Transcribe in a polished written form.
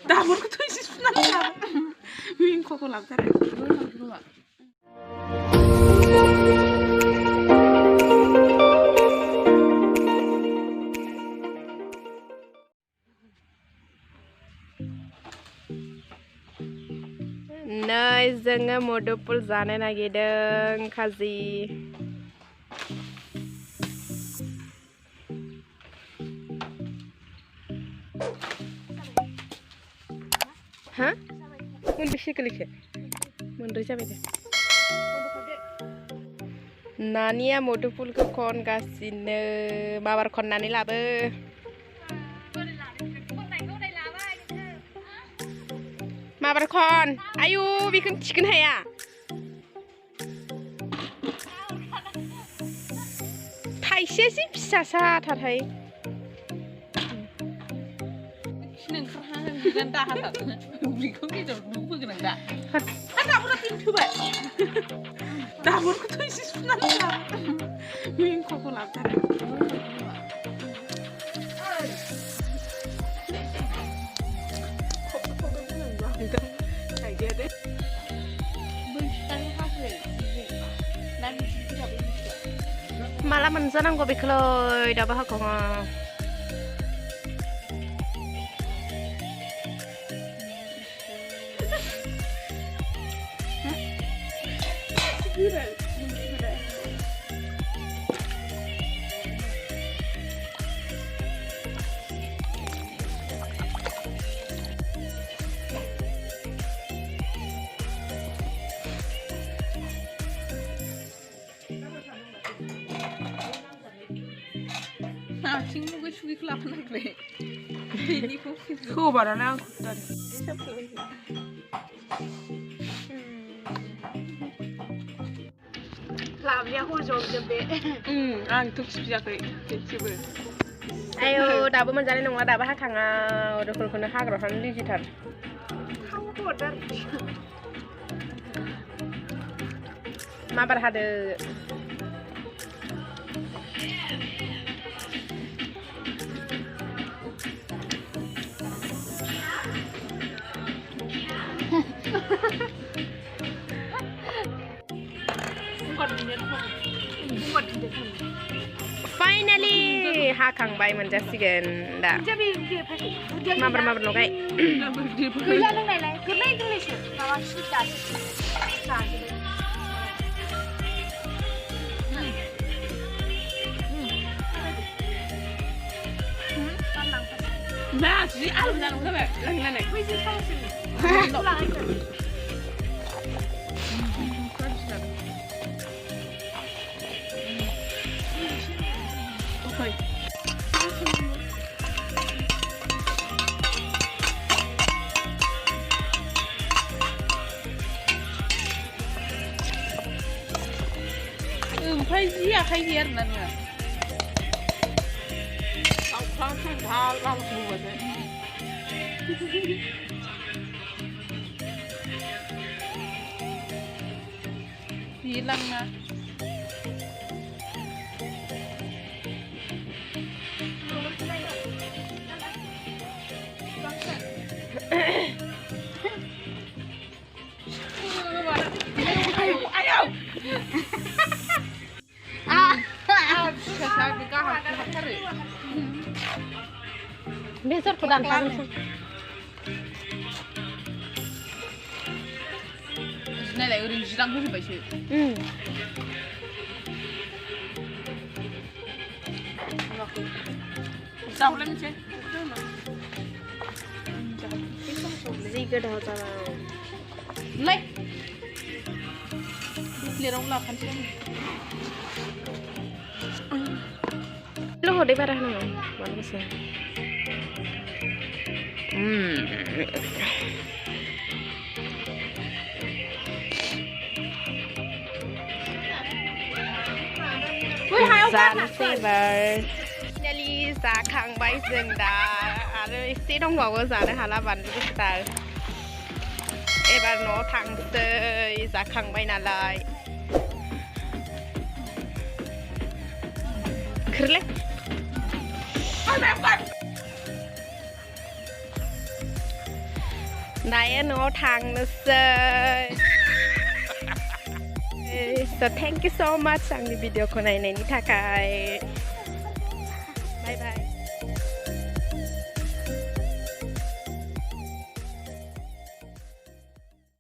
나무로부터 있으나 윙코고 랍자래. Nơi जोङो modufull जानो नागिरदों खाजि हा मोनबेसे गोलैखो मोनब्रै जाबाय दे नानिया modufullखौ खनगासिनो माबार खननानै लाबो माबार खन आयु बेखौ थिखोनो हाया थाइसेसो फिसासा थारहाय बेखौ गेजेराव नुबोगोन आं दा दाबोरा तिन थोबाय दाबोरखौथ' एसे सुनानै 윙코고 랍자래. माला मोनजानांगौ बेखौलाय दाबो हागौआ 친구가 죽이 클라프나 그래. 그거 말하나? लाबलिया हरजोबजोबे आं थुखिफियाखै जेबो आयौ दाबो मोनजानाय नङा दाबो हाखाङा मोदुफुलखौनो हाग्रायाव थानो लिजिथार माबार हादो Finally हाखांबाय मोनजासिगोन दा माबार माबार लगाय गैला लोंनायलाय गोरलै गोरलैसो माबा सिदासो मा जि आलु जानांगौ जाबाय लांनानै बैजों थांसै ओमफ्राय जि आखाइ गैया आरोना नोङो जि लांना बेसरखौ दानफागोनसो नायलाय ओरैनो जिरां होजोब्बायसो जाहरलायनोसै जि गोथाव जाबाय लाय प्लेटाव लाफानोसै हदै बारा होनांगौ मानो गोसो जानोसै एबार फाइनालि जाखांबाय जों दा आरो एसे दंबावो जानो हाला बानलु गोसा एबार न'आव थांसै जाखांबाय नालाय खोरले दायो न'आव थांनोसै so thank you so much आंनि भिडिअखौ नायनायनि थाखाय बाय बाय